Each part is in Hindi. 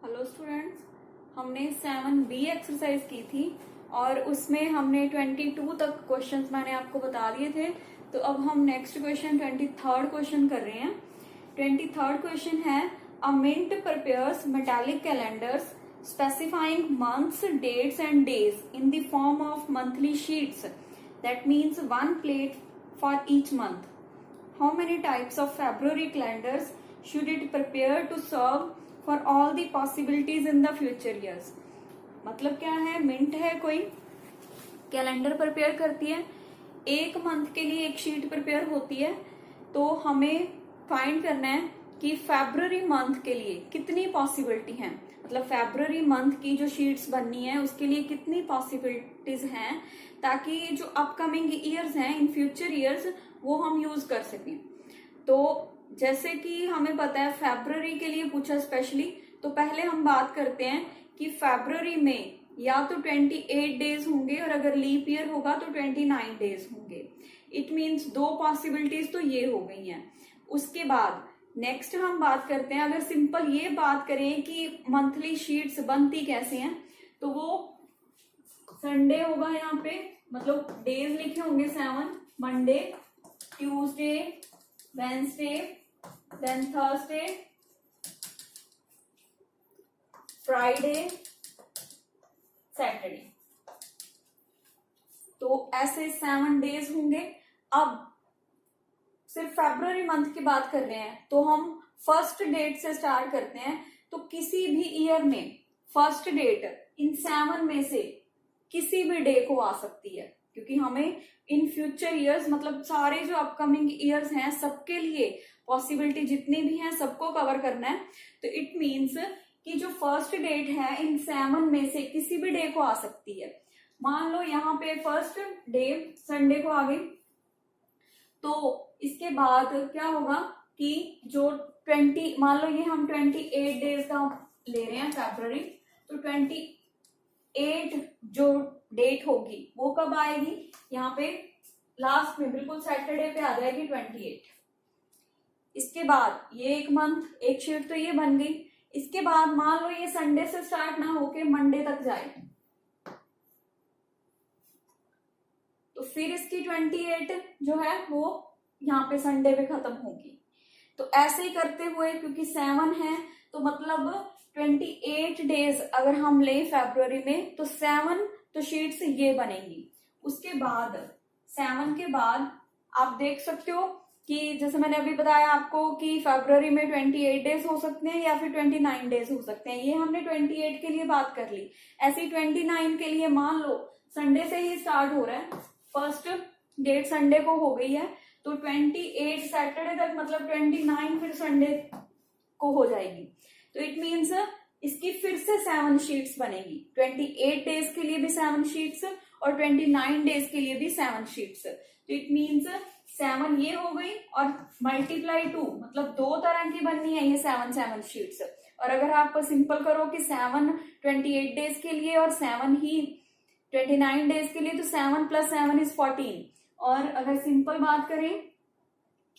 हेलो स्टूडेंट्स, हमने 7B एक्सरसाइज की थी और उसमें हमने 22 तक क्वेश्चंस मैंने आपको बता दिए थे। तो अब हम नेक्स्ट क्वेश्चन 23rd क्वेश्चन कर रहे हैं। 23rd क्वेश्चन है, a mint prepares metallic calendars specifying months, dates and days in the form of monthly sheets. That means one plate for each month. How many types of February calendars should it prepare to serve for all the possibilities in the future years? मतलब क्या है, मिंट है कोई कैलेंडर प्रिपेयर करती है, एक मंथ के लिए एक शीट प्रिपेयर होती है। तो हमें फाइंड करना है कि फेब्रुअरी मंथ के लिए कितनी पॉसिबिलिटी है, मतलब फेब्रुअरी मंथ की जो शीट्स बननी है उसके लिए कितनी पॉसिबिलिटीज हैं, ताकि जो अपकमिंग ईयर्स हैं, इन फ्यूचर ईयर्स, वो हम यूज कर सकें। तो जैसे कि हमें पता है फेब्रुअरी के लिए पूछा स्पेशली, तो पहले हम बात करते हैं कि फेब्रुअरी में या तो 28 डेज होंगे और अगर लीप ईयर होगा तो 29 डेज होंगे। इट मीन्स दो पॉसिबिलिटीज तो ये हो गई हैं। उसके बाद नेक्स्ट हम बात करते हैं, अगर सिंपल ये बात करें कि मंथली शीट्स बनती कैसे हैं, तो वो संडे होगा यहाँ पे, मतलब डेज लिखे होंगे 7, Monday, Tuesday, Wednesday, then Thursday, Friday, Saturday. तो ऐसे 7 डेज होंगे। अब सिर्फ फरवरी मंथ की बात कर रहे हैं तो हम फर्स्ट डेट से स्टार्ट करते हैं। तो किसी भी ईयर में फर्स्ट डेट इन 7 में से किसी भी डे को आ सकती है, क्योंकि हमें इन फ्यूचर ईयर्स, मतलब सारे जो अपकमिंग ईयर्स हैं सबके लिए पॉसिबिलिटी जितनी भी हैं सबको कवर करना है। तो इट मीन्स कि जो फर्स्ट डेट है इन 7 में से किसी भी डे को आ सकती है। मान लो यहाँ पे फर्स्ट डे संडे को आ गई, तो इसके बाद क्या होगा कि जो 20, मान लो ये हम 28 डेज का ले रहे हैं फरवरी, तो 28 जो डेट होगी वो कब आएगी, यहाँ पे लास्ट में बिल्कुल सैटरडे पे आ जाएगी 28। इसके बाद ये एक मंथ, एक शीट तो ये बन गई। इसके बाद मान लो ये संडे से स्टार्ट ना होके मंडे तक जाए, तो फिर इसकी 28 जो है वो यहाँ पे संडे पे खत्म होगी। तो ऐसे ही करते हुए, क्योंकि 7 है तो मतलब 28 डेज अगर हम ले फरवरी में, तो 7 तो शीट्स ये बनेगी। उसके बाद 7 के बाद आप देख सकते हो कि जैसे मैंने अभी बताया आपको कि फरवरी में 28 डेज हो सकते हैं या फिर 29 डेज हो सकते हैं। ये हमने 28 के लिए बात कर ली। ऐसे ही 29 के लिए मान लो संडे से ही स्टार्ट हो रहा है, फर्स्ट डेट संडे को हो गई है, तो 28 सैटरडे तक, मतलब 29 फिर संडे को हो जाएगी। तो इट मीन्स इसकी फिर से 7 शीट्स बनेगी। 28 डेज के लिए भी 7 शीट्स और 29 डेज के लिए भी 7 शीट्स। तो इट मीन्स 7 ये हो गई और मल्टीप्लाई 2, मतलब 2 तरह की बननी है ये 7 शीट्स। और अगर आप सिंपल करो कि 7 28 डेज के लिए और 7 ही 29 डेज के लिए, तो 7 + 7 = 14। और अगर सिंपल बात करें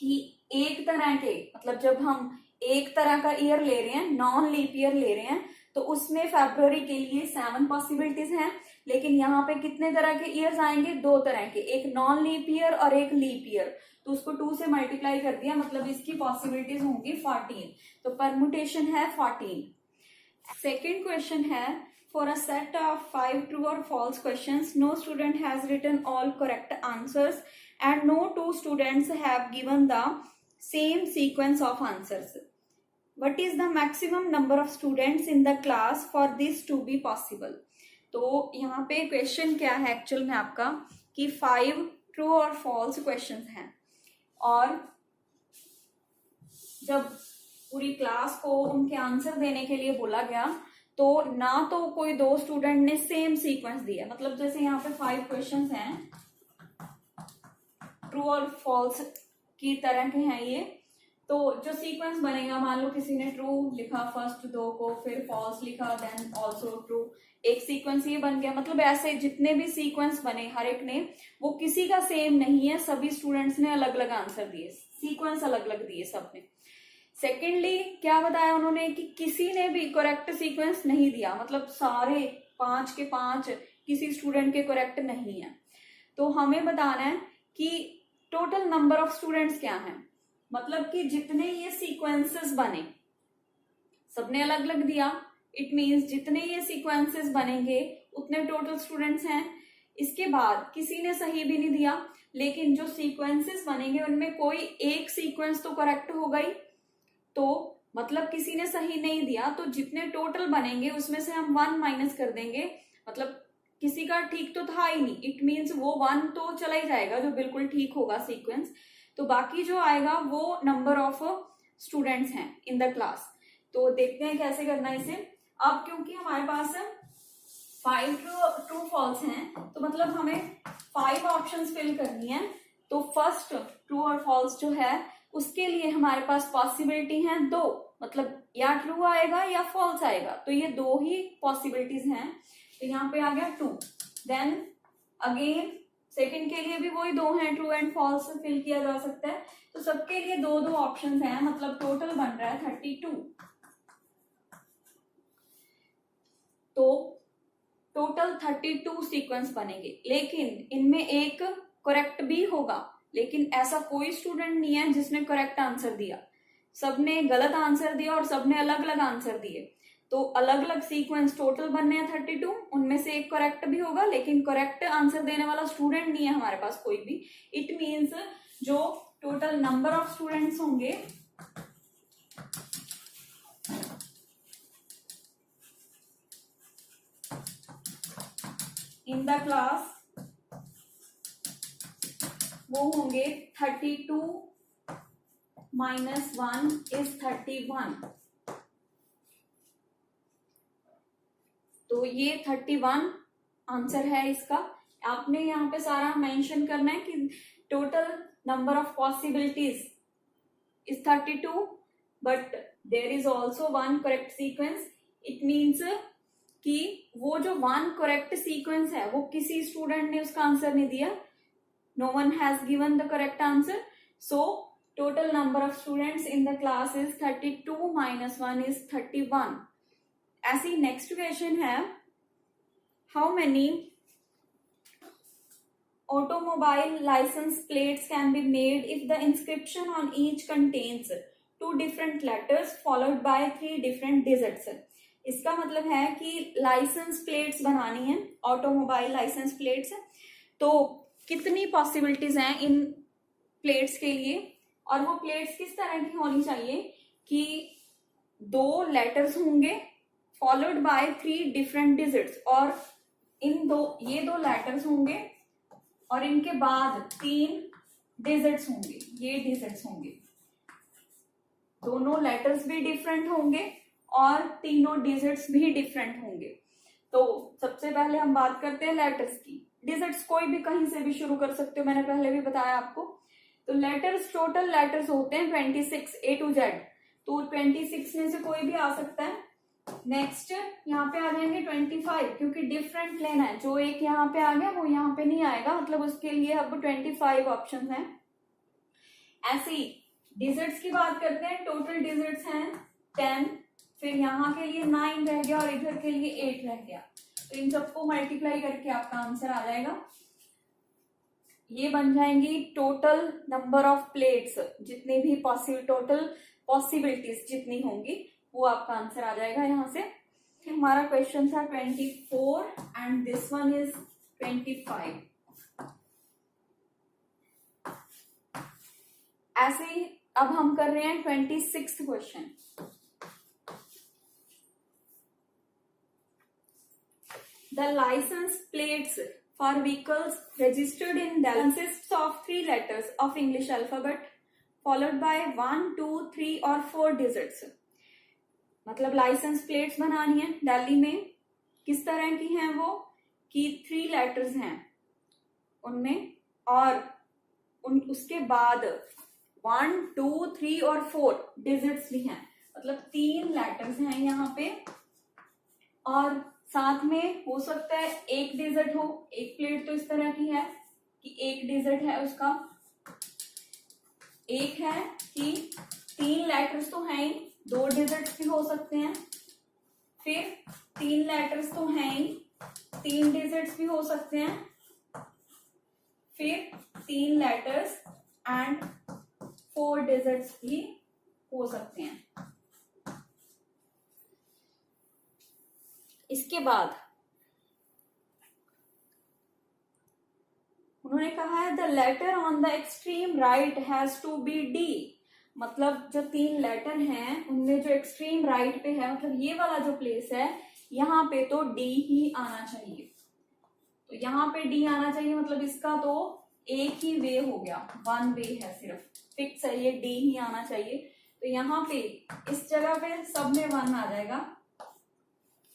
कि एक तरह के, मतलब जब हम एक तरह का ईयर ले रहे हैं, नॉन लीप ईयर ले रहे हैं, तो उसमें फरवरी के लिए 7 पॉसिबिलिटीज हैं। लेकिन यहाँ पे कितने तरह के ईयर्स आएंगे, 2 तरह के, एक नॉन लीप ईयर और एक लीप ईयर। तो उसको 2 से मल्टीप्लाई कर दिया, मतलब इसकी पॉसिबिलिटीज होंगी 14। तो परमुटेशन है 14। सेकेंड क्वेश्चन है, for a set of 5 true or false questions, no student has written all correct answers and no 2 students have given the same sequence of answers. What is the maximum number of students in the class for this to be possible? तो यहाँ पे क्वेश्चन क्या है एक्चुअल में आपका, कि 5 ट्रू और फॉल्स क्वेश्चंस हैं, और जब पूरी क्लास को उनके आंसर देने के लिए बोला गया, तो ना तो कोई 2 स्टूडेंट ने सेम सीक्वेंस दिया, मतलब जैसे यहाँ पे 5 क्वेश्चंस हैं, ट्रू और फॉल्स की तरह के हैं ये। तो जो सीक्वेंस बनेगा, मान लो किसी ने ट्रू लिखा फर्स्ट 2 को, फिर फॉल्स लिखा, देन ऑल्सो ट्रू, एक सीक्वेंस ये बन गया। मतलब ऐसे जितने भी सीक्वेंस बने हर एक ने, वो किसी का सेम नहीं है, सभी स्टूडेंट्स ने अलग अलग आंसर दिए, सीक्वेंस अलग अलग दिए सबने। सेकेंडली क्या बताया उन्होंने कि किसी ने भी करेक्ट सीक्वेंस नहीं दिया, मतलब सारे 5 के 5 किसी स्टूडेंट के करेक्ट नहीं है। तो हमें बताना है कि टोटल नंबर ऑफ स्टूडेंट्स क्या है, मतलब कि जितने ये सीक्वेंसेस बने सबने अलग अलग दिया, इट मीन्स जितने ये सीक्वेंसेस बनेंगे उतने टोटल स्टूडेंट्स हैं। इसके बाद किसी ने सही भी नहीं दिया, लेकिन जो सीक्वेंसेस बनेंगे उनमें कोई एक सीक्वेंस तो करेक्ट हो गई, तो मतलब किसी ने सही नहीं दिया, तो जितने टोटल बनेंगे उसमें से हम 1 माइनस कर देंगे, मतलब किसी का ठीक तो था ही नहीं, इट मीन्स वो 1 तो चला ही जाएगा जो बिल्कुल ठीक होगा सीक्वेंस, तो बाकी जो आएगा वो नंबर ऑफ स्टूडेंट्स हैं इन द क्लास। तो देखते हैं कैसे करना है इसे। अब क्योंकि हमारे पास 5 ट्रू फॉल्स हैं, तो मतलब हमें 5 ऑप्शंस फिल करनी है। तो फर्स्ट ट्रू और फॉल्स जो है उसके लिए हमारे पास पॉसिबिलिटी है 2, मतलब या ट्रू आएगा या फॉल्स आएगा, तो ये 2 ही पॉसिबिलिटीज हैं। तो यहाँ पे आ गया 2। देन अगेन सेकंड के लिए भी वही 2 हैं, ट्रू एंड फॉल्स फिल किया जा सकता है, तो सबके लिए 2 ऑप्शंस हैं, मतलब टोटल बन रहा है 32। तो टोटल 32 सीक्वेंस बनेंगे, लेकिन इनमें एक करेक्ट भी होगा, लेकिन ऐसा कोई स्टूडेंट नहीं है जिसने करेक्ट आंसर दिया, सबने गलत आंसर दिया और सबने अलग अलग आंसर दिए, तो अलग अलग सीक्वेंस टोटल बनने हैं 32, उनमें से एक करेक्ट भी होगा, लेकिन करेक्ट आंसर देने वाला स्टूडेंट नहीं है हमारे पास कोई भी। इट मीन्स जो टोटल नंबर ऑफ स्टूडेंट्स होंगे इन द क्लास वो होंगे 32 माइनस 1 इज 31। तो ये 31 आंसर है इसका। आपने यहाँ पे सारा मेंशन करना है कि total number of possibilities is 32, but there is also 1 correct sequence. It means कि वो जो 1 करेक्ट सीक्वेंस है वो किसी स्टूडेंट ने उसका आंसर नहीं दिया, no one has given the correct answer, so total number of students in the class is 32 minus 1 is 31। ऐसी नेक्स्ट क्वेश्चन है, how many automobile license plates can be made if the inscription on each contains 2 different letters followed by 3 different digits। इसका मतलब है कि लाइसेंस प्लेट्स बनानी है, ऑटोमोबाइल लाइसेंस प्लेट्स, तो कितनी पॉसिबिलिटीज हैं इन प्लेट्स के लिए, और वो प्लेट्स किस तरह की होनी चाहिए कि 2 लेटर्स होंगे फॉलोड बाय 3 डिफरेंट डिजिट्स, और ये 2 लेटर्स होंगे और इनके बाद 3 डिजिट्स होंगे, ये डिजिट्स होंगे, दोनों लेटर्स भी डिफरेंट होंगे और तीनों डिजिट्स भी डिफरेंट होंगे। तो सबसे पहले हम बात करते हैं लेटर्स की। डिजिट्स कोई भी कहीं से भी शुरू कर सकते हो, मैंने पहले भी बताया आपको। तो लेटर्स, टोटल लेटर्स होते हैं 26 A to Z, तो 26 में से कोई भी आ सकता है। नेक्स्ट यहाँ पे आ जाएंगे 25, क्योंकि डिफरेंट लेना है, जो एक यहाँ पे आ गया वो यहाँ पे नहीं आएगा, मतलब उसके लिए अब 25 ऑप्शन है। ऐसे ही डिजिट्स की बात करते हैं, टोटल डिजिट्स हैं 10, फिर यहाँ के लिए 9 रह गया और इधर के लिए 8 रह गया, तो इन सबको मल्टीप्लाई करके आपका आंसर आ जाएगा। ये बन जाएंगी टोटल नंबर ऑफ प्लेट्स, जितनी भी टोटल पॉसिबिलिटीज जितनी होंगी वो आपका आंसर आ जाएगा यहाँ से। हमारा क्वेश्चन था 24 एंड दिस वन इज 25। ऐसे ही अब हम कर रहे हैं 26th question. The license plates for vehicles registered in Delhi consists of 3 letters of English alphabet followed by 1, 2, 3 और 4 digits। मतलब लाइसेंस प्लेट्स बनानी है दिल्ली में, किस तरह की हैं वो कि 3 लेटर्स हैं उनमें और उसके बाद 1, 2, 3 और 4 डिजिट्स भी हैं, मतलब 3 लेटर्स हैं यहाँ पे, और साथ में हो सकता है एक डिजिट हो। एक प्लेट तो इस तरह की है कि एक डिजिट है उसका, एक है कि 3 लेटर्स तो हैं ही, 2 डिजिट्स भी हो सकते हैं, फिर 3 लेटर्स तो हैं ही, 3 डिजिट्स भी हो सकते हैं, फिर 3 लेटर्स एंड 4 डिजिट्स भी हो सकते हैं। इसके बाद उन्होंने कहा है the letter on the extreme right has to be D, मतलब जो 3 लेटर हैं उनमें जो एक्सट्रीम राइट पे है, मतलब ये वाला जो प्लेस है यहाँ पे तो डी ही आना चाहिए। तो यहाँ पे डी आना चाहिए, मतलब इसका तो एक ही वे हो गया, 1 वे है, सिर्फ फिक्स है, ये डी ही आना चाहिए। तो यहाँ पे इस जगह पे सब में 1 आ जाएगा,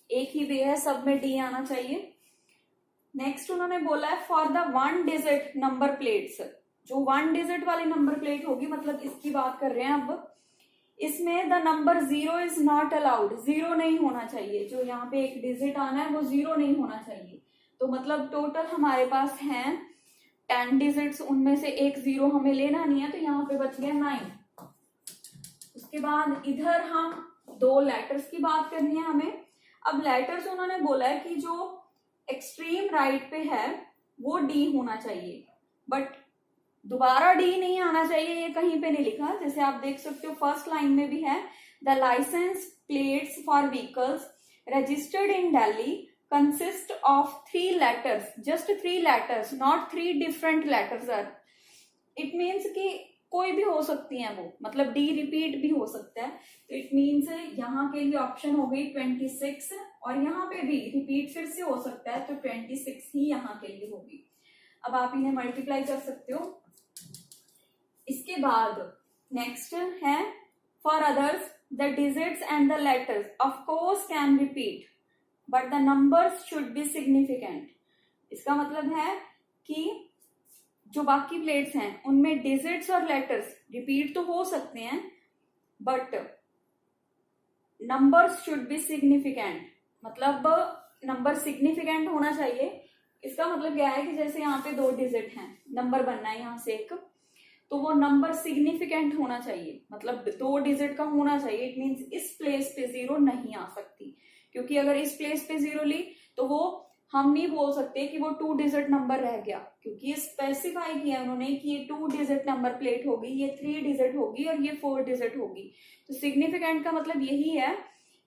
एक ही वे है, सब में डी आना चाहिए। नेक्स्ट उन्होंने बोला है for the 1 digit number plates, जो 1 डिजिट वाली नंबर प्लेट होगी, मतलब इसकी बात कर रहे हैं अब, इसमें the number 0 is not allowed, 0 नहीं होना चाहिए, जो यहाँ पे एक डिजिट आना है वो 0 नहीं होना चाहिए। तो मतलब टोटल हमारे पास हैं 10 डिजिट्स, उनमें से एक 0 हमें लेना नहीं है, तो यहाँ पे बच गया 9। उसके बाद इधर हम 2 लेटर्स की बात करनी है हमें। अब लेटर्स उन्होंने बोला है कि जो एक्सट्रीम राइट पे है वो डी होना चाहिए, बट दोबारा डी नहीं आना चाहिए, ये कहीं पे नहीं लिखा। जैसे आप देख सकते हो फर्स्ट लाइन में भी है, the license plates for vehicles registered in Delhi consist of 3 letters, just 3 letters, not 3 different letters are. It means कि कोई भी हो सकती है वो, मतलब डी रिपीट भी हो सकता है। तो इट मीन्स यहाँ के लिए ऑप्शन हो गई 26, और यहाँ पे भी रिपीट फिर से हो सकता है, तो 26 ही यहाँ के लिए होगी। अब आप इन्हें मल्टीप्लाई कर सकते हो। इसके बाद नेक्स्ट है for others the digits and the letters of course can repeat but the numbers should be significant. इसका मतलब है कि जो बाकी प्लेट्स हैं उनमें डिजिट्स और लेटर्स रिपीट तो हो सकते हैं, but numbers should be significant, मतलब नंबर सिग्निफिकेंट होना चाहिए। इसका मतलब क्या है कि जैसे यहाँ पे 2 डिजिट हैं, नंबर बनना है यहाँ से एक, तो वो नंबर सिग्निफिकेंट होना चाहिए, मतलब 2 डिजिट का होना चाहिए। इट मीन्स इस प्लेस पे 0 नहीं आ सकती, क्योंकि अगर इस प्लेस पे 0 ली तो वो हम नहीं बोल सकते कि वो 2 डिजिट नंबर रह गया, क्योंकि ये स्पेसिफाई किया उन्होंने कि ये 2 डिजिट नंबर प्लेट होगी, ये 3 डिजिट होगी और ये 4 डिजिट होगी। तो सिग्निफिकेंट का मतलब यही है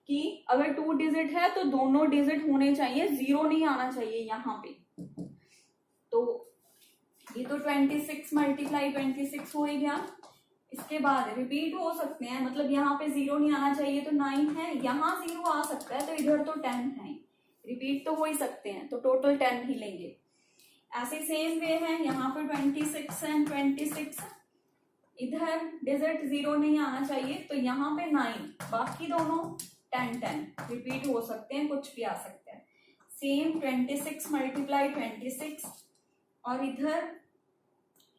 कि अगर 2 डिजिट है तो दोनों डिजिट होने चाहिए, 0 नहीं आना चाहिए यहाँ पे। तो ये तो 26 मल्टीप्लाई 26 हो ही गया। इसके बाद रिपीट हो सकते हैं, मतलब यहाँ पे 0 नहीं आना चाहिए तो 9 है, यहाँ 0 आ सकता है तो इधर तो 10 है, रिपीट तो हो ही सकते हैं, तो टोटल 10 ही लेंगे। ऐसे सेम वे है, यहाँ पर 26 एंड 26, इधर डिजिट 0 नहीं आना चाहिए तो यहाँ पे 9, बाकी दोनों 10 10 रिपीट हो सकते हैं, कुछ भी आ सकता है। सेम 26 मल्टीप्लाई 26, और इधर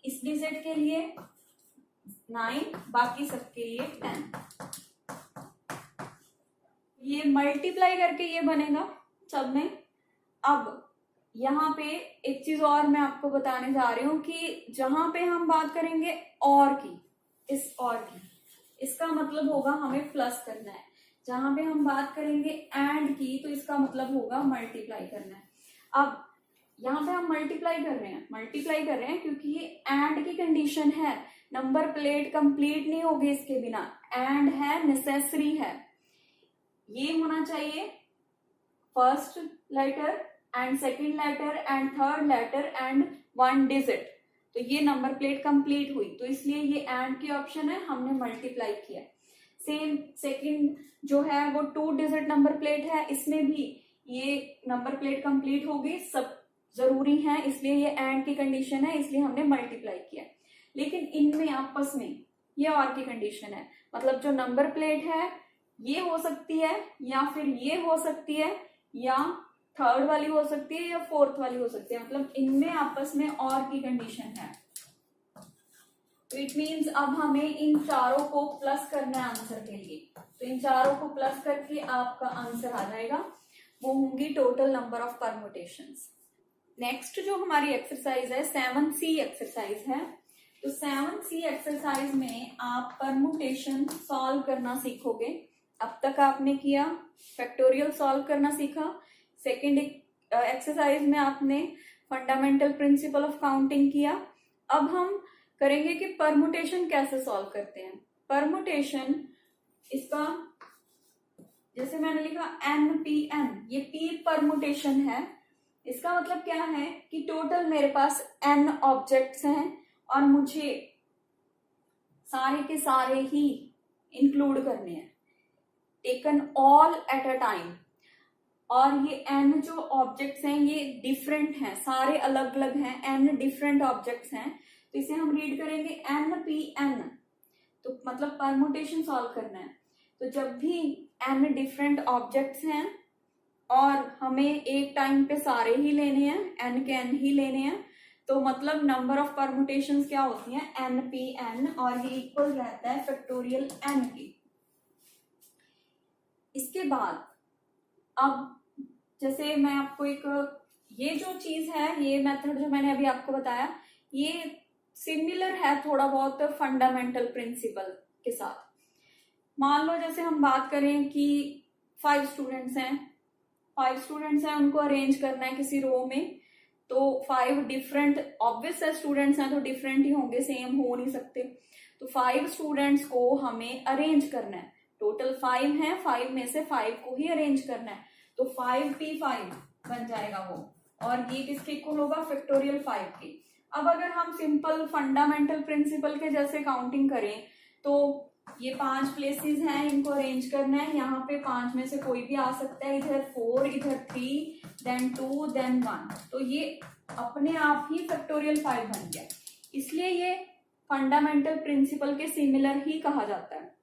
इस डिजिट के लिए 9, बाकी सबके लिए 10। ये मल्टीप्लाई करके ये बनेगा सब में। अब यहाँ पे एक चीज और मैं आपको बताने जा रही हूँ कि जहां पे हम बात करेंगे और की, इस और की, इसका मतलब होगा हमें प्लस करना है। जहां पे हम बात करेंगे एंड की, तो इसका मतलब होगा मल्टीप्लाई करना है। अब यहाँ पे हम मल्टीप्लाई कर रहे हैं क्योंकि ये एंड की कंडीशन है, नंबर प्लेट कंप्लीट नहीं होगी इसके बिना, एंड है, नेसेसरी है। ये होना चाहिए first letter and second letter and third letter and 1 digit, तो ये नंबर प्लेट कंप्लीट हुई, तो इसलिए ये एंड की ऑप्शन है, हमने मल्टीप्लाई किया। सेम सेकंड जो है वो 2 डिजिट नंबर प्लेट है, इसमें भी ये नंबर प्लेट कंप्लीट होगी, सब जरूरी है, इसलिए ये एंड की कंडीशन है, इसलिए हमने मल्टीप्लाई किया। लेकिन इनमें आपस में ये और की कंडीशन है, मतलब जो नंबर प्लेट है ये हो सकती है, या फिर ये हो सकती है, या थर्ड वाली हो सकती है, या फोर्थ वाली हो सकती है, मतलब इनमें आपस में और की कंडीशन है। तो इट मीन्स अब हमें इन चारों को प्लस करना है आंसर के लिए, तो इन चारों को प्लस करके आपका आंसर आ जाएगा, वो होंगी total number of permutations. Next जो हमारी एक्सरसाइज है 7C एक्सरसाइज है, तो 7C एक्सरसाइज में आप परमुटेशन सॉल्व करना सीखोगे। अब तक आपने किया, फैक्टोरियल सॉल्व करना सीखा। सेकेंड एक्सरसाइज में आपने फंडामेंटल प्रिंसिपल ऑफ काउंटिंग किया। अब हम करेंगे कि परमुटेशन कैसे सॉल्व करते हैं। परमुटेशन, इसका जैसे मैंने लिखा NPN, ये P परमुटेशन है। इसका मतलब क्या है कि टोटल मेरे पास N ऑब्जेक्ट्स हैं और मुझे सारे के सारे ही इंक्लूड करने हैं, taken all at a time. और ये N जो ऑब्जेक्ट्स हैं ये डिफरेंट हैं, सारे अलग अलग हैं, N डिफरेंट ऑब्जेक्ट्स हैं। तो इसे हम रीड करेंगे NPN, तो मतलब परमुटेशन सॉल्व करना है। तो जब भी N डिफरेंट ऑब्जेक्ट्स हैं और हमें एक टाइम पे सारे ही लेने हैं, N के N ही लेने हैं, तो मतलब नंबर ऑफ परमुटेशंस क्या होती हैं, NPN, और ये इक्वल रहता है फैक्टोरियल N की। इसके बाद अब जैसे मैं आपको ये जो चीज है, ये मेथड जो मैंने अभी आपको बताया, ये सिमिलर है थोड़ा बहुत फंडामेंटल प्रिंसिपल के साथ। मान लो जैसे हम बात करें कि 5 स्टूडेंट्स हैं, उनको अरेंज करना है किसी रो में। तो 5 डिफरेंट ऑब्वियस है, स्टूडेंट्स हैं तो डिफरेंट ही होंगे, सेम हो नहीं सकते। तो 5 स्टूडेंट्स को हमें अरेंज करना है। टोटल 5 हैं, 5 में से 5 को ही अरेंज करना है। तो 5P5 बन जाएगा वो, और ये किसके इक्वल होगा, फैक्टोरियल 5 के। अब अगर हम सिंपल फंडामेंटल प्रिंसिपल के जैसे काउंटिंग करें, तो ये 5 प्लेसेस हैं, इनको अरेंज करना है। यहाँ पे 5 में से कोई भी आ सकता है, इधर 4, इधर 3, देन 2, देन 1। तो ये अपने आप ही फैक्टोरियल 5 बन गया। इसलिए ये फंडामेंटल प्रिंसिपल के सिमिलर ही कहा जाता है।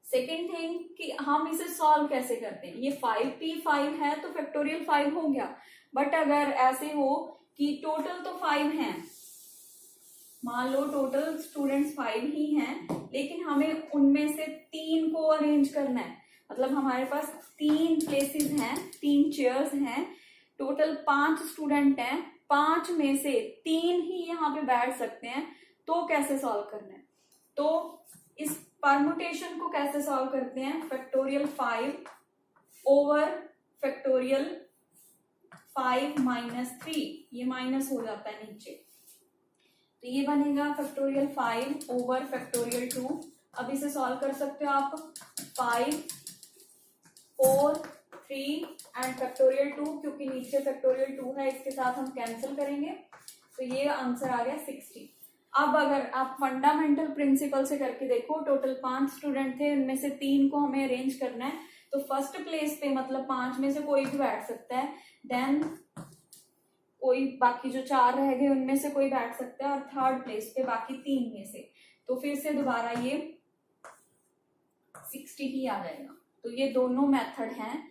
सेकेंड थिंग कि हम इसे सॉल्व कैसे करते हैं। ये 5P5 है तो फैक्टोरियल 5 हो गया। बट अगर ऐसे हो कि टोटल तो 5 हैं, मान लो टोटल स्टूडेंट्स 5 ही हैं, लेकिन हमें उनमें से 3 को अरेंज करना है। मतलब हमारे पास 3 प्लेसेस हैं, 3 चेयर्स हैं, टोटल 5 स्टूडेंट हैं, 5 में से 3 ही यहाँ पे बैठ सकते हैं। तो कैसे सॉल्व करना है, तो इस परमुटेशन को कैसे सॉल्व करते हैं, फैक्टोरियल 5 ओवर फैक्टोरियल 5 माइनस 3, ये माइनस हो जाता है नीचे, तो ये बनेगा फैक्टोरियल 5 ओवर फैक्टोरियल 2। अब इसे सॉल्व कर सकते हो आप, 5, 4, 3 एंड फैक्टोरियल 2, क्योंकि नीचे फैक्टोरियल 2 है, इसके साथ हम कैंसिल करेंगे। तो ये आंसर आ गया 60। अब अगर आप फंडामेंटल प्रिंसिपल से करके देखो, टोटल 5 स्टूडेंट थे, उनमें से 3 को हमें अरेंज करना है। तो फर्स्ट प्लेस पे मतलब 5 में से कोई भी बैठ सकता है, देन कोई बाकी जो 4 रह गए उनमें से कोई बैठ सकता है, और थर्ड प्लेस पे बाकी 3 में से। तो फिर से दोबारा ये 60 ही आ जाएगा। तो ये दोनों मेथड हैं,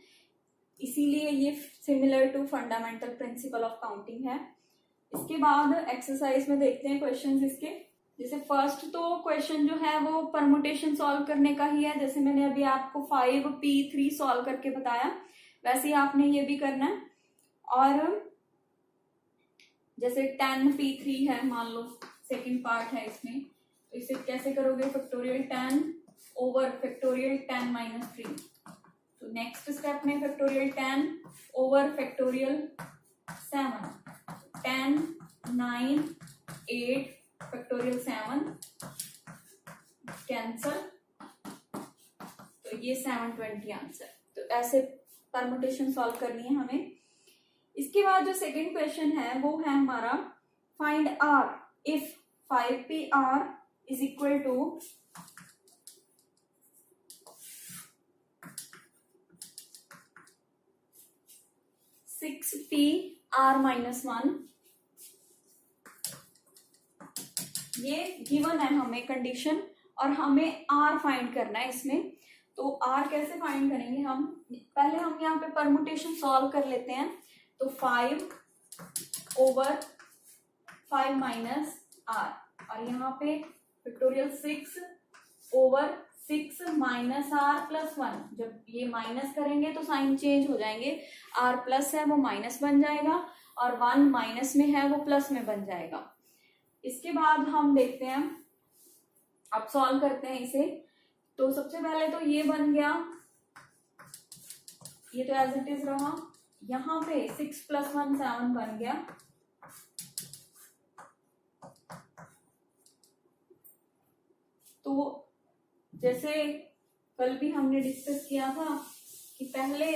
इसीलिए ये similar to fundamental principle of counting है। इसके बाद एक्सरसाइज में देखते हैं क्वेश्चंस इसके। जैसे फर्स्ट तो क्वेश्चन जो है वो परमुटेशन सॉल्व करने का ही है, जैसे मैंने अभी आपको 5P3 सॉल्व करके बताया, वैसे ही आपने ये भी करना है। और जैसे 10P3 है, मान लो सेकंड पार्ट है इसमें, तो इसे कैसे करोगे, फैक्टोरियल 10 ओवर फैक्टोरियल 10 माइनस 3। तो नेक्स्ट स्टेप में factorial 10 over factorial 7, 10, 9, 8 factorial 7 cancel, तो ये 720 आंसर। तो ऐसे परमुटेशन सॉल्व करनी है हमें। इसके बाद जो सेकंड क्वेश्चन है वो है हमारा, find R if 5PR is equal to 6PR minus 1। ये गिवन है हमें कंडीशन, और हमें R फाइंड करना है इसमें। तो R कैसे फाइंड करेंगे हम, पहले हम यहाँ पे परमुटेशन सॉल्व कर लेते हैं। तो 5 ओवर 5 माइनस R, और यहाँ पे factorial 6 over 6 minus R plus 1। जब ये माइनस करेंगे तो साइन चेंज हो जाएंगे, R प्लस है वो माइनस बन जाएगा, और 1 माइनस में है वो प्लस में बन जाएगा। इसके बाद हम देखते हैं, अब सॉल्व करते हैं इसे। तो सबसे पहले तो ये बन गया, ये तो एज इट इज रहा। यहाँ पे 6 + 1 7 बन गया। तो जैसे कल भी हमने डिस्कस किया था कि पहले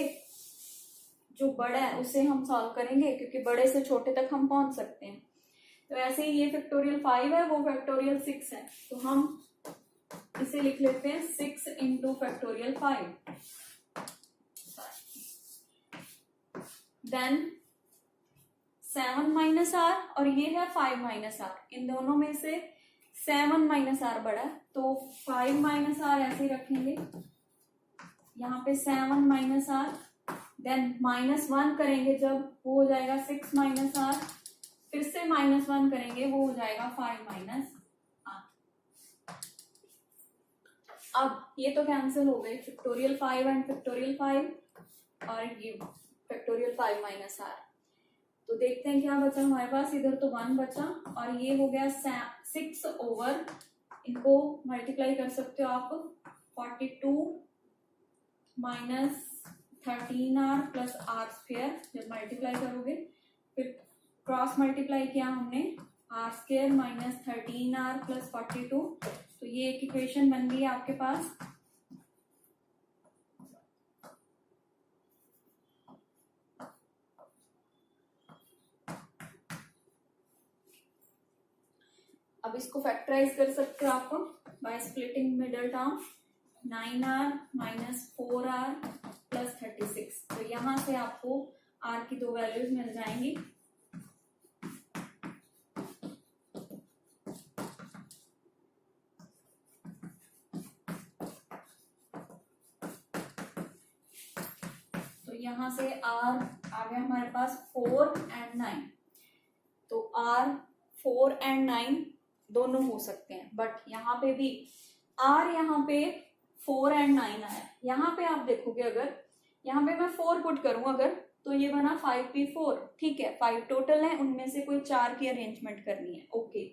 जो बड़ा है उसे हम सॉल्व करेंगे, क्योंकि बड़े से छोटे तक हम पहुंच सकते हैं। तो ऐसे ही ये फैक्टोरियल 5 है, वो फैक्टोरियल 6 है, तो हम इसे लिख लेते हैं 6 × फैक्टोरियल 5। देन 7 - r और ये है 5 - r। इन दोनों में से 7 - r बड़ा है, तो 5 - r ऐसे रखेंगे। यहाँ पे 7 - r, देन -1 करेंगे जब, वो हो जाएगा 6 - r, फिर से -1 करेंगे, वो हो जाएगा 5 - r। अब ये तो कैंसिल हो गए, फैक्टोरियल 5 एंड फैक्टोरियल 5, और ये फैक्टोरियल 5 - r। तो देखते हैं क्या बचा हमारे पास। इधर तो 1 बचा, और ये हो गया 6 ओवर, इनको मल्टीप्लाई कर सकते हो आप, 42 - 13r + r²। जब मल्टीप्लाई करोगे, फिर क्रॉस मल्टीप्लाई किया हमने, r² - 13r + 42, तो ये एक इक्वेशन बन गई आपके पास। अब इसको फैक्टराइज कर सकते हो आप by splitting middle term, 9r - 4r + 36। तो यहां से आपको r की 2 वैल्यूज मिल जाएंगी। तो यहां से r आ गया हमारे पास 4 और 9। तो r 4 और 9 दोनों हो सकते हैं, बट यहाँ पे भी r यहाँ पे 4 और 9 आया। यहाँ पे आप देखोगे, अगर यहाँ पे मैं 4 पुट करूं अगर, तो ये बना 5p4। ठीक है, 5 टोटल है, उनमें से कोई 4 की अरेंजमेंट करनी है। ओके,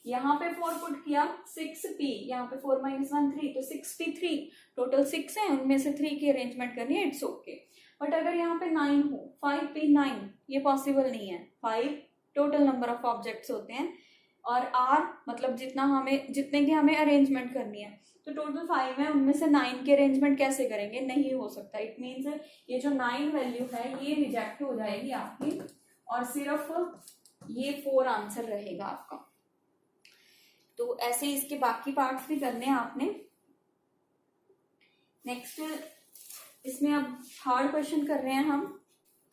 यहाँ पे 4 पुट किया, 6p, यहाँ पे 4 - 1 3, तो 6p3, टोटल 6 है, उनमें से 3 की अरेंजमेंट करनी है, इट्स ओके। बट अगर यहाँ पे 9 हो, 5p9, ये पॉसिबल नहीं है। 5 टोटल नंबर ऑफ ऑब्जेक्ट्स होते हैं, और r मतलब जितने की हमें अरेंजमेंट करनी है, तो टोटल 5 है, उनमें से 9 की अरेंजमेंट कैसे करेंगे, नहीं हो सकता। इट मीन्स ये जो 9 वैल्यू है ये रिजेक्ट हो जाएगी आपकी, और सिर्फ ये 4 आंसर रहेगा आपका। तो ऐसे इसके बाकी पार्ट्स भी करने हैं आपने। नेक्स्ट इसमें अब थर्ड क्वेश्चन कर रहे हैं हम।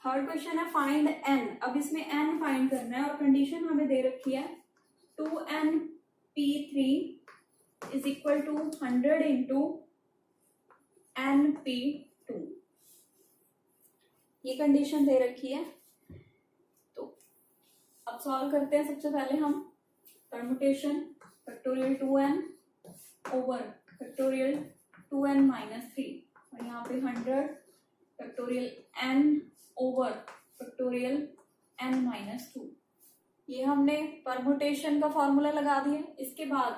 थर्ड क्वेश्चन है फाइंड n। अब इसमें n फाइंड करना है, और कंडीशन हमें दे रखी है 2np3 is equal to 100 into np2। ये कंडीशन दे रखी है। तो अब सॉल्व करते हैं। सबसे पहले हम permutation factorial 2n over factorial 2n - 3, और यहाँ पे 100 factorial n over factorial n - 2। ये हमने परमुटेशन का फॉर्मूला लगा दिया। इसके बाद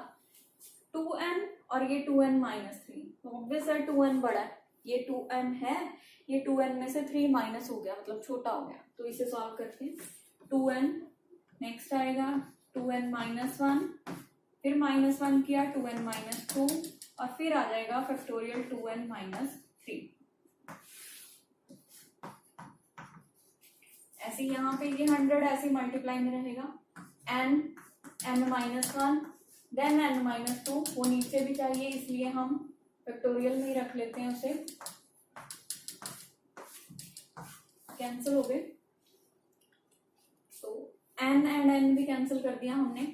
2n और ये 2n - 3, तो ऑब्वियस है 2n बड़ा है, ये 2n है, ये 2n में से 3 माइनस हो गया, मतलब छोटा हो गया। तो इसे सॉल्व करते हैं। 2n नेक्स्ट आएगा 2n - 1, फिर -1 किया, 2n - 2, और फिर आ जाएगा फैक्टोरियल 2n - 3। ऐसे यहाँ पे ये 100 ऐसे मल्टीप्लाई में रहेगा, n -1 देन n - 2, वो नीचे भी चाहिए, इसलिए हम फैक्टोरियल में ही रख लेते हैं उसे। कैंसिल हो गए, तो n एंड n भी कैंसिल कर दिया हमने।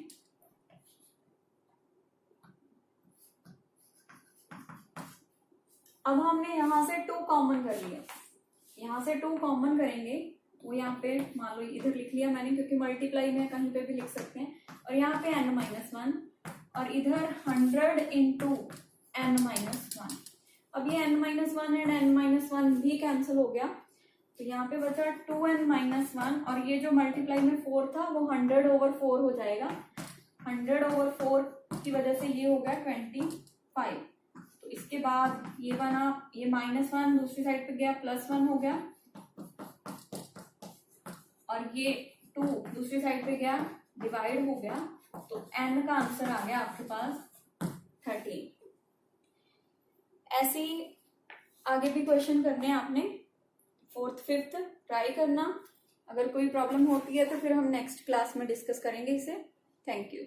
अब हमने यहाँ से 2 कॉमन कर लिया, यहाँ से 2 कॉमन करेंगे, वो यहाँ पे मान लो इधर लिख लिया मैंने, क्योंकि मल्टीप्लाई में कहीं पे भी लिख सकते हैं। और यहाँ पे n - 1, और इधर 100 into n - 1। अब ये n - 1 एंड n - 1 भी कैंसिल हो गया, तो यहाँ पे बचा 2n - 1, और ये जो मल्टीप्लाई में 4 था वो 100 over 4 हो जाएगा, 100/4 की वजह से ये हो गया 25। तो इसके बाद ये बना, ये -1 दूसरी साइड पे गया, +1 हो गया, और ये 2 दूसरी साइड पे गया, डिवाइड हो गया। तो n का आंसर आ गया आपके पास 13। ऐसे ही आगे भी क्वेश्चन करने हैं आपने, 4th 5th ट्राई करना। अगर कोई प्रॉब्लम होती है तो फिर हम नेक्स्ट क्लास में डिस्कस करेंगे इसे। Thank you.